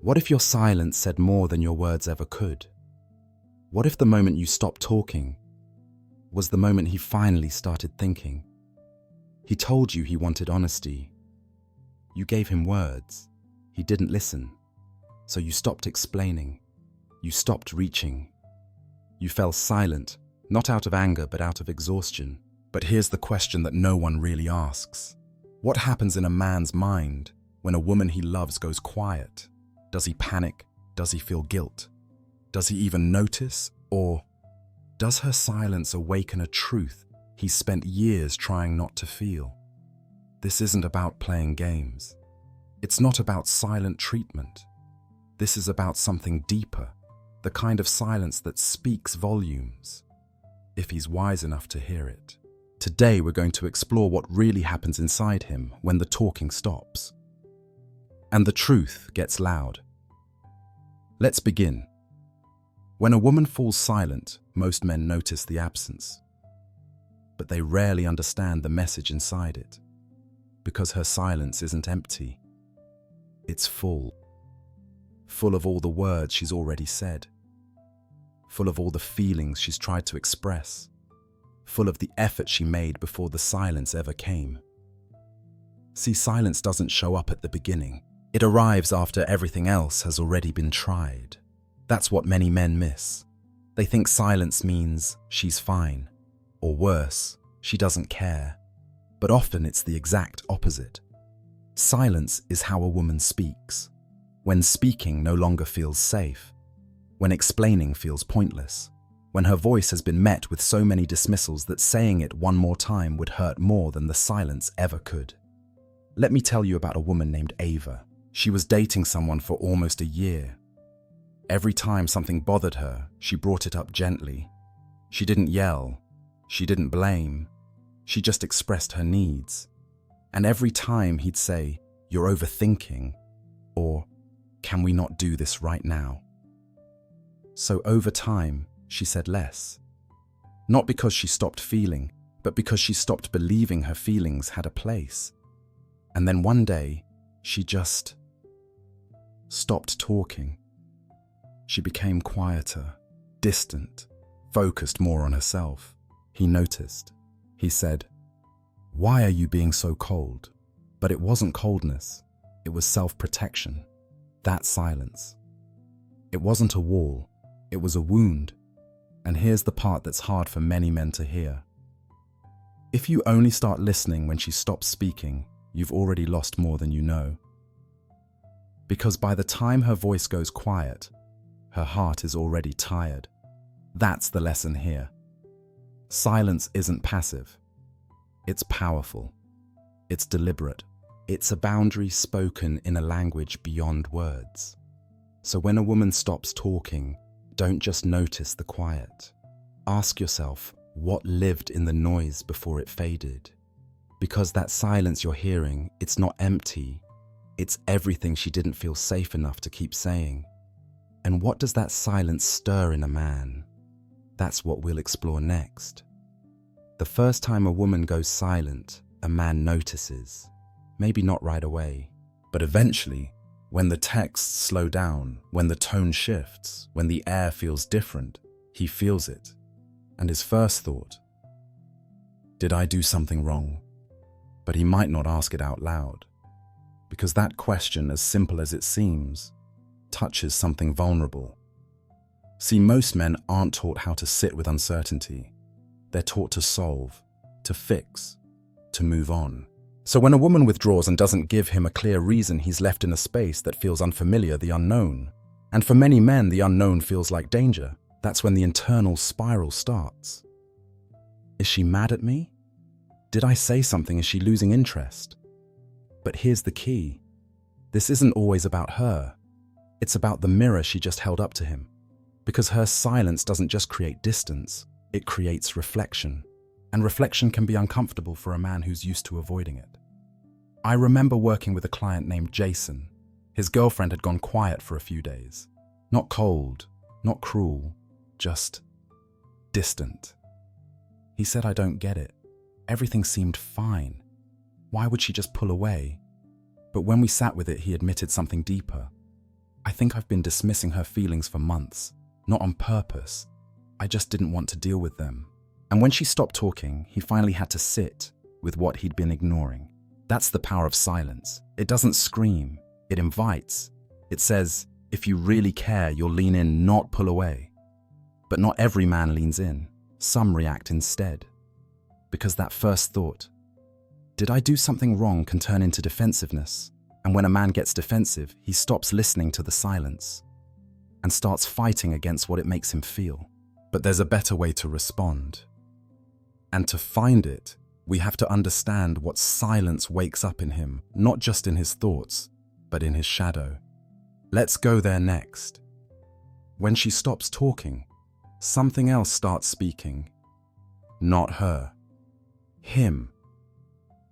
What if your silence said more than your words ever could? What if the moment you stopped talking was the moment he finally started thinking? He told you he wanted honesty. You gave him words. He didn't listen. So you stopped explaining. You stopped reaching. You fell silent, not out of anger but out of exhaustion. But here's the question that no one really asks. What happens in a man's mind when a woman he loves goes quiet? Does he panic? Does he feel guilt? Does he even notice? Or does her silence awaken a truth he's spent years trying not to feel? This isn't about playing games. It's not about silent treatment. This is about something deeper, the kind of silence that speaks volumes, if he's wise enough to hear it. Today we're going to explore what really happens inside him when the talking stops and the truth gets loud. Let's begin. When a woman falls silent, most men notice the absence, but they rarely understand the message inside it, because her silence isn't empty. It's full of all the words she's already said, full of all the feelings she's tried to express, full of the effort she made before the silence ever came. See, silence doesn't show up at the beginning. It arrives after everything else has already been tried. That's what many men miss. They think silence means she's fine, or worse, she doesn't care. But often it's the exact opposite. Silence is how a woman speaks, when speaking no longer feels safe, when explaining feels pointless, when her voice has been met with so many dismissals that saying it one more time would hurt more than the silence ever could. Let me tell you about a woman named Ava. She was dating someone for almost a year. Every time something bothered her, she brought it up gently. She didn't yell. She didn't blame. She just expressed her needs. And every time he'd say, "You're overthinking," or "Can we not do this right now?" So over time, she said less. Not because she stopped feeling, but because she stopped believing her feelings had a place. And then one day, she just stopped talking. She became quieter, distant, focused more on herself. He noticed. He said, "Why are you being so cold?" But it wasn't coldness. It was self-protection. That silence. It wasn't a wall. It was a wound. And here's the part that's hard for many men to hear. If you only start listening when she stops speaking, you've already lost more than you know. Because by the time her voice goes quiet, her heart is already tired. That's the lesson here. Silence isn't passive. It's powerful. It's deliberate. It's a boundary spoken in a language beyond words. So when a woman stops talking, don't just notice the quiet. Ask yourself, what lived in the noise before it faded? Because that silence you're hearing, it's not empty. It's everything she didn't feel safe enough to keep saying. And what does that silence stir in a man? That's what we'll explore next. The first time a woman goes silent, a man notices. Maybe not right away, but eventually, when the texts slow down, when the tone shifts, when the air feels different, he feels it. And his first thought, did I do something wrong? But he might not ask it out loud, because that question, as simple as it seems, touches something vulnerable. See, most men aren't taught how to sit with uncertainty. They're taught to solve, to fix, to move on. So when a woman withdraws and doesn't give him a clear reason, he's left in a space that feels unfamiliar, the unknown. And for many men, the unknown feels like danger. That's when the internal spiral starts. Is she mad at me? Did I say something? Is she losing interest? But here's the key. This isn't always about her. It's about the mirror she just held up to him. Because her silence doesn't just create distance, it creates reflection. And reflection can be uncomfortable for a man who's used to avoiding it. I remember working with a client named Jason. His girlfriend had gone quiet for a few days. Not cold, not cruel, just distant. He said, I don't get it. Everything seemed fine. Why would she just pull away? But when we sat with it, he admitted something deeper. I think I've been dismissing her feelings for months, not on purpose. I just didn't want to deal with them. And when she stopped talking, he finally had to sit with what he'd been ignoring. That's the power of silence. It doesn't scream, it invites. It says, if you really care, you'll lean in, not pull away. But not every man leans in. Some react instead. Because that first thought, did I do something wrong, can turn into defensiveness. And when a man gets defensive, he stops listening to the silence and starts fighting against what it makes him feel. But there's a better way to respond. And to find it, we have to understand what silence wakes up in him, not just in his thoughts, but in his shadow. Let's go there next. When she stops talking, something else starts speaking. Not her. Him.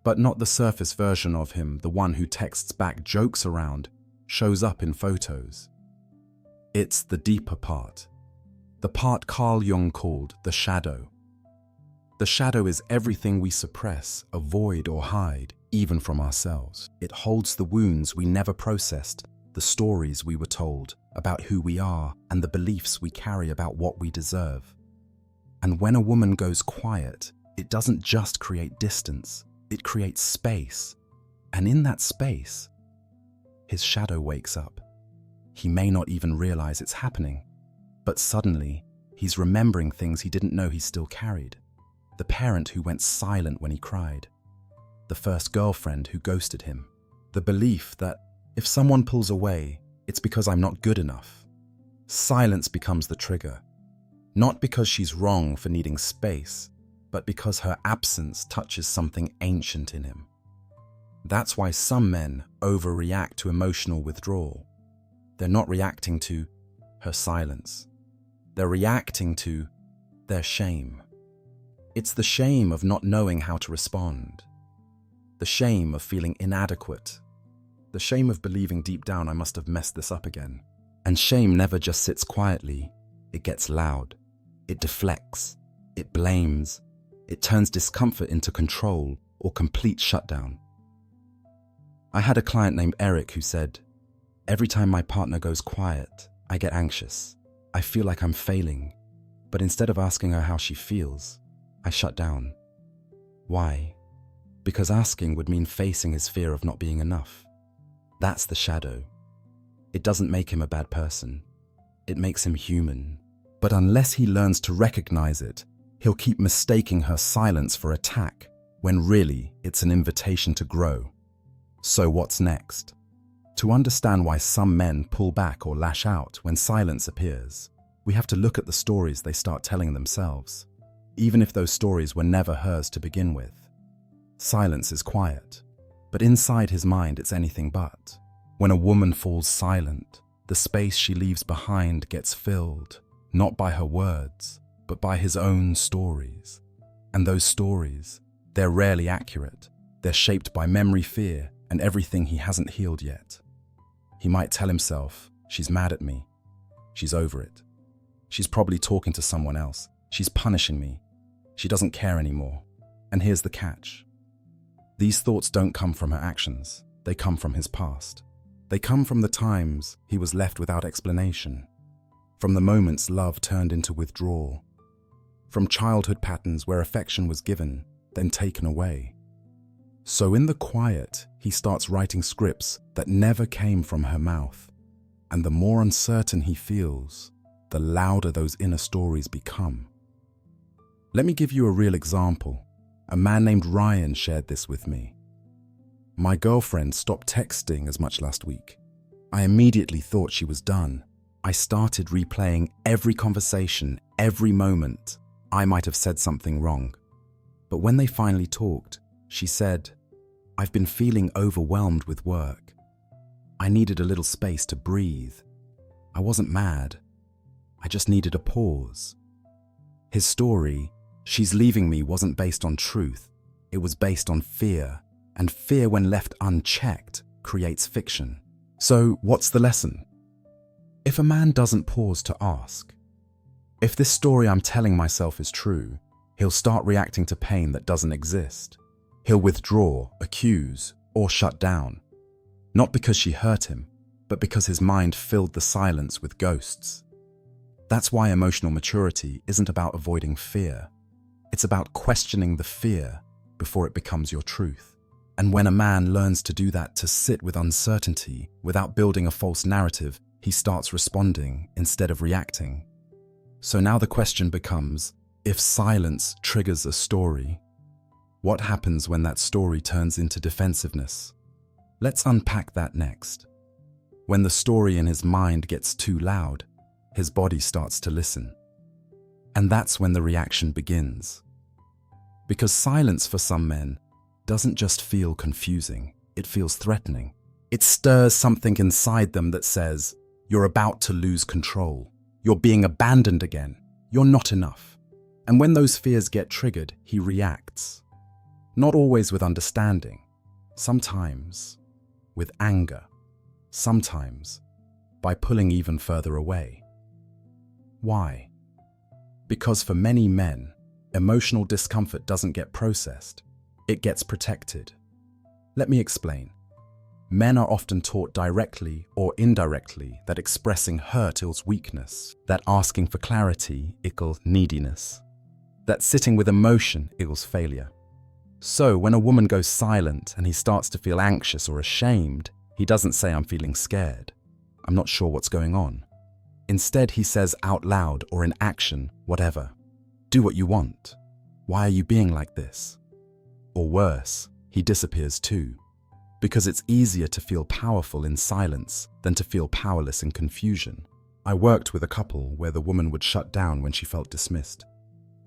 But not the surface version of him, the one who texts back, jokes around, shows up in photos. It's the deeper part. The part Carl Jung called the shadow. The shadow is everything we suppress, avoid, or hide, even from ourselves. It holds the wounds we never processed, the stories we were told about who we are, and the beliefs we carry about what we deserve. And when a woman goes quiet, it doesn't just create distance, it creates space. And in that space, his shadow wakes up. He may not even realize it's happening, but suddenly, he's remembering things he didn't know he still carried. The parent who went silent when he cried. The first girlfriend who ghosted him. The belief that if someone pulls away, it's because I'm not good enough. Silence becomes the trigger. Not because she's wrong for needing space, but because her absence touches something ancient in him. That's why some men overreact to emotional withdrawal. They're not reacting to her silence. They're reacting to their shame. It's the shame of not knowing how to respond. The shame of feeling inadequate. The shame of believing deep down I must have messed this up again. And shame never just sits quietly. It gets loud. It deflects. It blames. It turns discomfort into control or complete shutdown. I had a client named Eric who said, every time my partner goes quiet, I get anxious. I feel like I'm failing. But instead of asking her how she feels, I shut down. Why? Because asking would mean facing his fear of not being enough. That's the shadow. It doesn't make him a bad person. It makes him human. But unless he learns to recognize it, he'll keep mistaking her silence for attack, when really it's an invitation to grow. So what's next? To understand why some men pull back or lash out when silence appears, we have to look at the stories they start telling themselves, even if those stories were never hers to begin with. Silence is quiet, but inside his mind it's anything but. When a woman falls silent, the space she leaves behind gets filled, not by her words, but by his own stories. And those stories, they're rarely accurate. They're shaped by memory, fear, and everything he hasn't healed yet. He might tell himself, she's mad at me. She's over it. She's probably talking to someone else. She's punishing me. She doesn't care anymore. And here's the catch. These thoughts don't come from her actions. They come from his past. They come from the times he was left without explanation. From the moments love turned into withdrawal. From childhood patterns where affection was given, then taken away. So in the quiet, he starts writing scripts that never came from her mouth. And the more uncertain he feels, the louder those inner stories become. Let me give you a real example. A man named Ryan shared this with me. My girlfriend stopped texting as much last week. I immediately thought she was done. I started replaying every conversation, every moment. I might have said something wrong. But when they finally talked, she said, I've been feeling overwhelmed with work. I needed a little space to breathe. I wasn't mad. I just needed a pause. His story, she's leaving me, wasn't based on truth. It was based on fear. And fear, when left unchecked, creates fiction. So what's the lesson? If a man doesn't pause to ask, if this story I'm telling myself is true, he'll start reacting to pain that doesn't exist. He'll withdraw, accuse, or shut down. Not because she hurt him, but because his mind filled the silence with ghosts. That's why emotional maturity isn't about avoiding fear. It's about questioning the fear before it becomes your truth. And when a man learns to do that, to sit with uncertainty without building a false narrative, he starts responding instead of reacting. So now the question becomes, if silence triggers a story, what happens when that story turns into defensiveness? Let's unpack that next. When the story in his mind gets too loud, his body starts to listen. And that's when the reaction begins. Because silence for some men doesn't just feel confusing, it feels threatening. It stirs something inside them that says, you're about to lose control. You're being abandoned again. You're not enough. And when those fears get triggered, he reacts. Not always with understanding, sometimes with anger, sometimes by pulling even further away. Why? Because for many men, emotional discomfort doesn't get processed, it gets protected. Let me explain. Men are often taught directly or indirectly that expressing hurt equals weakness, that asking for clarity equals neediness, that sitting with emotion equals failure. So when a woman goes silent and he starts to feel anxious or ashamed, he doesn't say, "I'm feeling scared. I'm not sure what's going on." Instead, he says out loud or in action, whatever. Do what you want. Why are you being like this? Or worse, he disappears too. Because it's easier to feel powerful in silence than to feel powerless in confusion. I worked with a couple where the woman would shut down when she felt dismissed.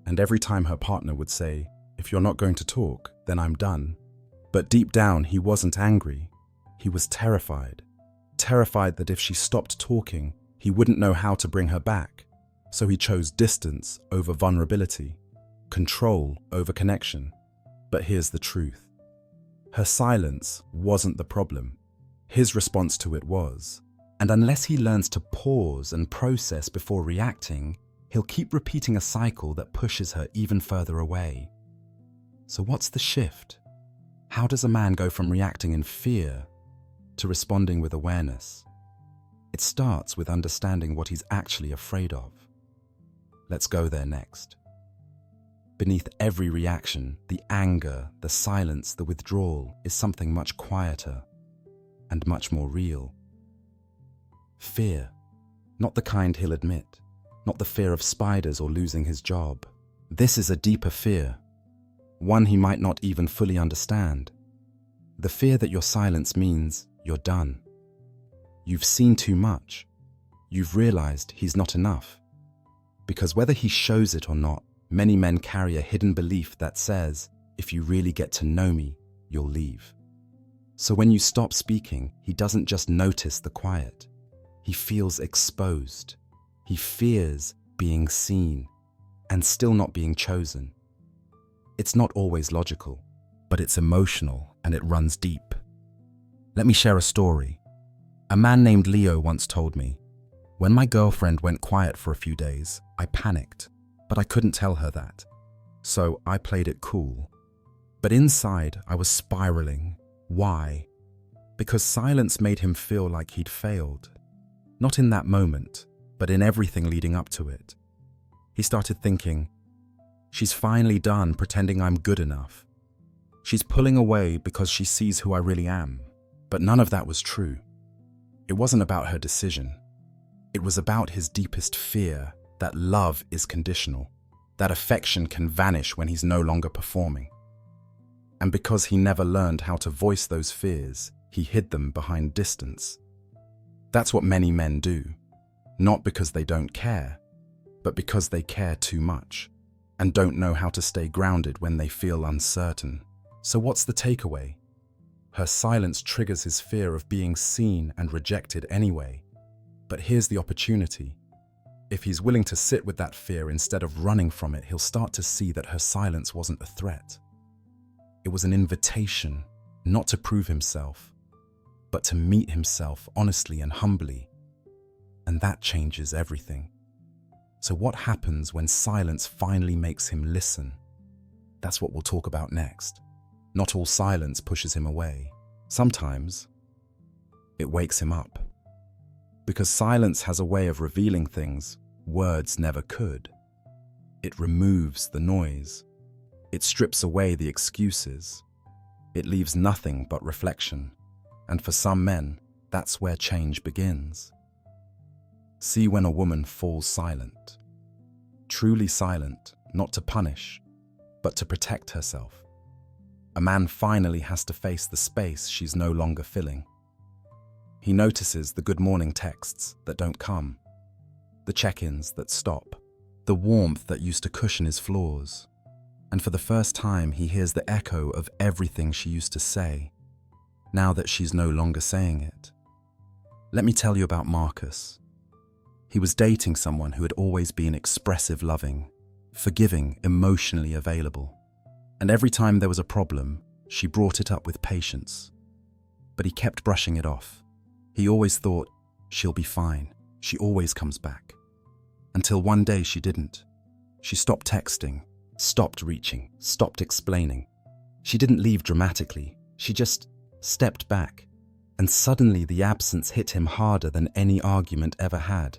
And every time her partner would say, "If you're not going to talk, then I'm done." But deep down, he wasn't angry. He was terrified. Terrified that if she stopped talking, he wouldn't know how to bring her back. So he chose distance over vulnerability, control over connection. But here's the truth. Her silence wasn't the problem. His response to it was. And unless he learns to pause and process before reacting, he'll keep repeating a cycle that pushes her even further away. So what's the shift? How does a man go from reacting in fear to responding with awareness? It starts with understanding what he's actually afraid of. Let's go there next. Beneath every reaction, the anger, the silence, the withdrawal, is something much quieter and much more real. Fear, not the kind he'll admit, not the fear of spiders or losing his job. This is a deeper fear, one he might not even fully understand. The fear that your silence means you're done. You've seen too much. You've realized he's not enough. Because whether he shows it or not, many men carry a hidden belief that says, if you really get to know me, you'll leave. So when you stop speaking, he doesn't just notice the quiet. He feels exposed. He fears being seen and still not being chosen. It's not always logical, but it's emotional and it runs deep. Let me share a story. A man named Leo once told me, "When my girlfriend went quiet for a few days, I panicked, but I couldn't tell her that. So I played it cool. But inside, I was spiraling. Why? Because silence made him feel like he'd failed. Not in that moment, but in everything leading up to it. He started thinking, she's finally done pretending I'm good enough. She's pulling away because she sees who I really am." But none of that was true. It wasn't about her decision. It was about his deepest fear that love is conditional, that affection can vanish when he's no longer performing. And because he never learned how to voice those fears, he hid them behind distance. That's what many men do, not because they don't care, but because they care too much and don't know how to stay grounded when they feel uncertain. So what's the takeaway? Her silence triggers his fear of being seen and rejected anyway. But here's the opportunity. If he's willing to sit with that fear instead of running from it, he'll start to see that her silence wasn't a threat. It was an invitation, not to prove himself, but to meet himself honestly and humbly. And that changes everything. So what happens when silence finally makes him listen? That's what we'll talk about next. Not all silence pushes him away. Sometimes it wakes him up. Because silence has a way of revealing things words never could. It removes the noise. It strips away the excuses. It leaves nothing but reflection. And for some men, that's where change begins. See when a woman falls silent. Truly silent, not to punish, but to protect herself. A man finally has to face the space she's no longer filling. He notices the good morning texts that don't come, the check-ins that stop, the warmth that used to cushion his flaws. And for the first time, he hears the echo of everything she used to say, now that she's no longer saying it. Let me tell you about Marcus. He was dating someone who had always been expressive, loving, forgiving, emotionally available. And every time there was a problem, she brought it up with patience. But he kept brushing it off. He always thought, she'll be fine. She always comes back. Until one day she didn't. She stopped texting, stopped reaching, stopped explaining. She didn't leave dramatically. She just stepped back. And suddenly the absence hit him harder than any argument ever had.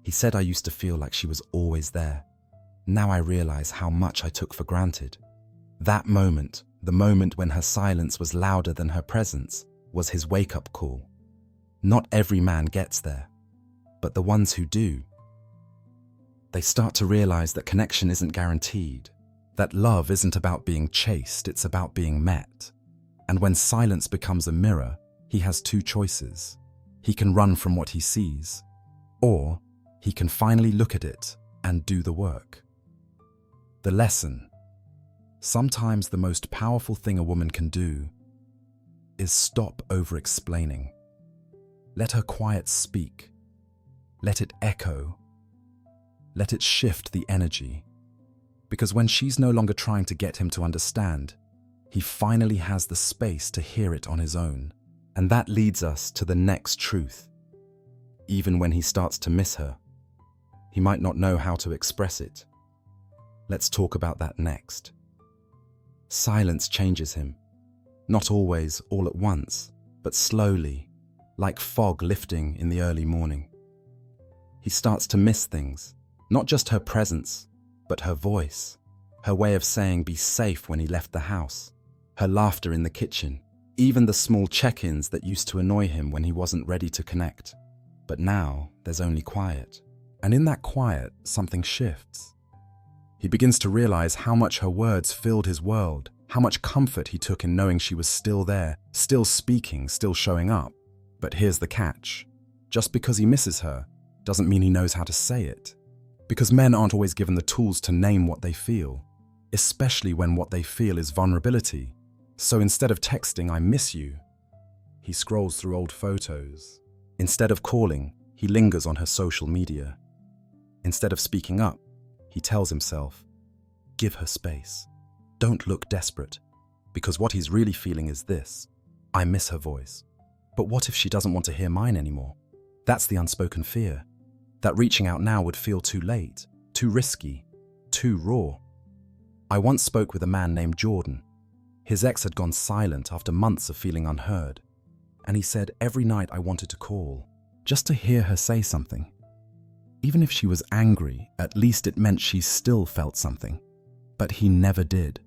He said, I used to feel like she was always there. Now I realize how much I took for granted. That moment, the moment when her silence was louder than her presence, was his wake-up call. Not every man gets there, but the ones who do, they start to realize that connection isn't guaranteed, that love isn't about being chased, it's about being met. And when silence becomes a mirror, he has two choices. He can run from what he sees, or he can finally look at it and do the work. The lesson: sometimes the most powerful thing a woman can do is stop over-explaining. Let her quiet speak. Let it echo. Let it shift the energy. Because when she's no longer trying to get him to understand, he finally has the space to hear it on his own. And that leads us to the next truth. Even when he starts to miss her, he might not know how to express it. Let's talk about that next. Silence changes him. Not always all at once, but slowly, like fog lifting in the early morning. He starts to miss things, not just her presence, but her voice, her way of saying be safe when he left the house, her laughter in the kitchen, even the small check-ins that used to annoy him when he wasn't ready to connect. But now there's only quiet. And in that quiet, something shifts. He begins to realize how much her words filled his world, how much comfort he took in knowing she was still there, still speaking, still showing up. But here's the catch. Just because he misses her doesn't mean he knows how to say it. Because men aren't always given the tools to name what they feel, especially when what they feel is vulnerability. So instead of texting, I miss you, he scrolls through old photos. Instead of calling, he lingers on her social media. Instead of speaking up, he tells himself, give her space. Don't look desperate. Because what he's really feeling is this: I miss her voice. But what if she doesn't want to hear mine anymore? That's the unspoken fear. That reaching out now would feel too late, too risky, too raw. I once spoke with a man named Jordan. His ex had gone silent after months of feeling unheard. And he said every night I wanted to call, just to hear her say something. Even if she was angry, at least it meant she still felt something. But he never did.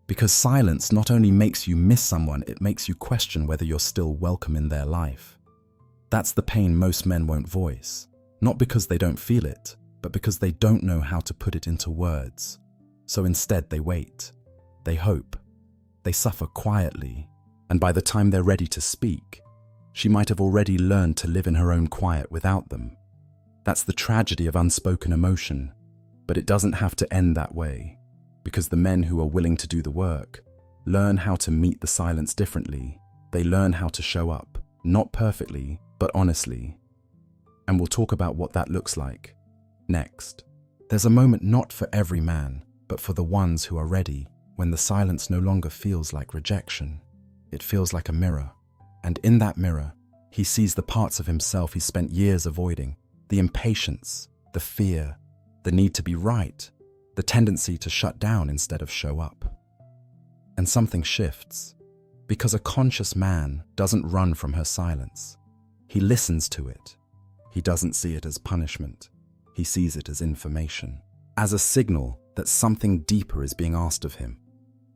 Because silence not only makes you miss someone, it makes you question whether you're still welcome in their life. That's the pain most men won't voice. Not because they don't feel it, but because they don't know how to put it into words. So instead they wait. They hope. They suffer quietly. And by the time they're ready to speak, she might have already learned to live in her own quiet without them. That's the tragedy of unspoken emotion. But it doesn't have to end that way. Because the men who are willing to do the work learn how to meet the silence differently. They learn how to show up, not perfectly, but honestly. And we'll talk about what that looks like next. There's a moment not for every man, but for the ones who are ready, when the silence no longer feels like rejection. It feels like a mirror. And in that mirror, he sees the parts of himself he spent years avoiding, the impatience, the fear, the need to be right, the tendency to shut down instead of show up. And something shifts, because a conscious man doesn't run from her silence. He listens to it. He doesn't see it as punishment. He sees it as information, as a signal that something deeper is being asked of him.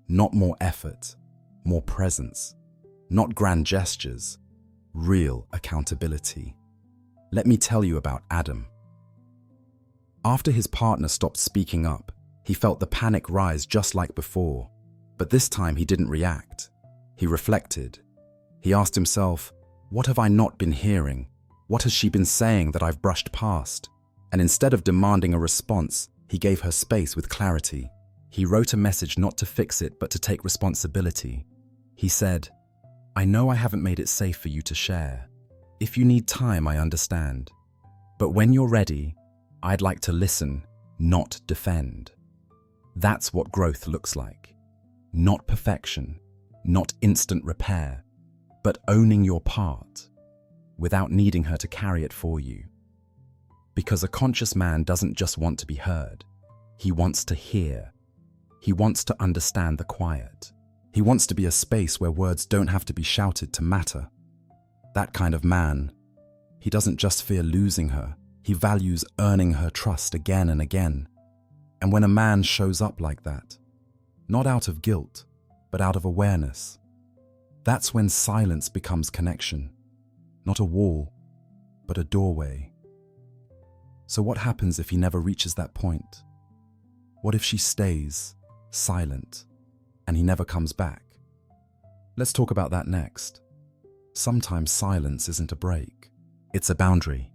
Not more effort, more presence, not grand gestures, real accountability. Let me tell you about Adam. After his partner stopped speaking up, he felt the panic rise just like before, but this time he didn't react. He reflected. He asked himself, what have I not been hearing? What has she been saying that I've brushed past? And instead of demanding a response, he gave her space with clarity. He wrote a message not to fix it, but to take responsibility. He said, I know I haven't made it safe for you to share. If you need time, I understand. But when you're ready, I'd like to listen, not defend. That's what growth looks like. Not perfection, not instant repair, but owning your part without needing her to carry it for you. Because a conscious man doesn't just want to be heard. He wants to hear. He wants to understand the quiet. He wants to be a space where words don't have to be shouted to matter. That kind of man, he doesn't just fear losing her, he values earning her trust again and again. And when a man shows up like that, not out of guilt, but out of awareness, that's when silence becomes connection. Not a wall, but a doorway. So what happens if he never reaches that point? What if she stays silent and he never comes back? Let's talk about that next. Sometimes silence isn't a break. It's a boundary.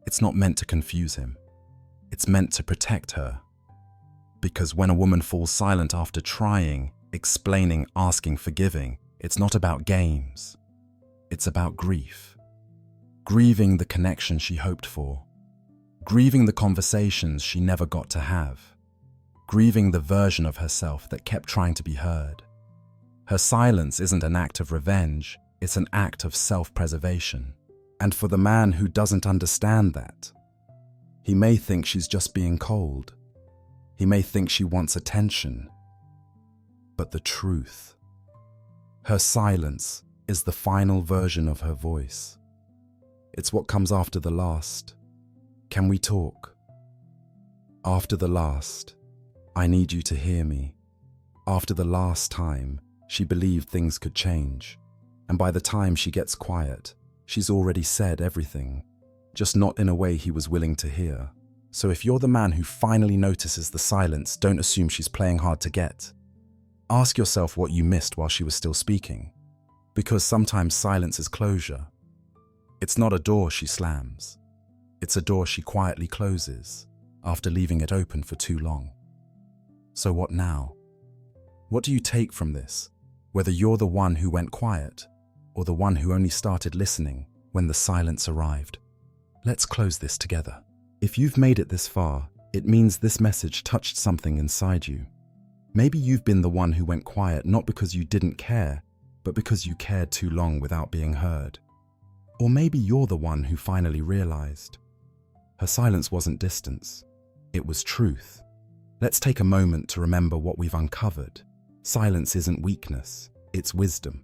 It's not meant to confuse him. It's meant to protect her. Because when a woman falls silent after trying, explaining, asking, forgiving, it's not about games. It's about grief. Grieving the connection she hoped for. Grieving the conversations she never got to have. Grieving the version of herself that kept trying to be heard. Her silence isn't an act of revenge, it's an act of self-preservation. And for the man who doesn't understand that, he may think she's just being cold. He may think she wants attention. But the truth, her silence is the final version of her voice. It's what comes after the last. Can we talk? After the last, I need you to hear me. After the last time, she believed things could change. And by the time she gets quiet, she's already said everything, just not in a way he was willing to hear. So if you're the man who finally notices the silence, don't assume she's playing hard to get. Ask yourself what you missed while she was still speaking. Because sometimes silence is closure. It's not a door she slams. It's a door she quietly closes after leaving it open for too long. So what now? What do you take from this, whether you're the one who went quiet or the one who only started listening when the silence arrived? Let's close this together. If you've made it this far, it means this message touched something inside you. Maybe you've been the one who went quiet not because you didn't care, but because you cared too long without being heard. Or maybe you're the one who finally realized. Her silence wasn't distance, it was truth. Let's take a moment to remember what we've uncovered. Silence isn't weakness, it's wisdom.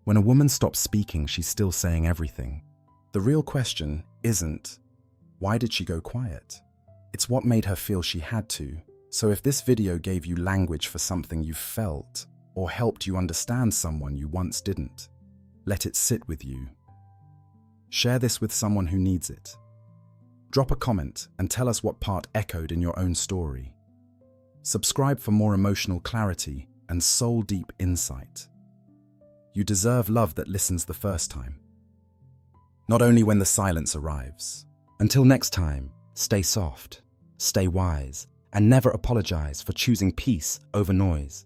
When a woman stops speaking, she's still saying everything. The real question isn't, why did she go quiet? It's what made her feel she had to. So if this video gave you language for something you felt, or helped you understand someone you once didn't, let it sit with you. Share this with someone who needs it. Drop a comment and tell us what part echoed in your own story. Subscribe for more emotional clarity and soul-deep insight. You deserve love that listens the first time, not only when the silence arrives. Until next time, stay soft, stay wise, and never apologize for choosing peace over noise.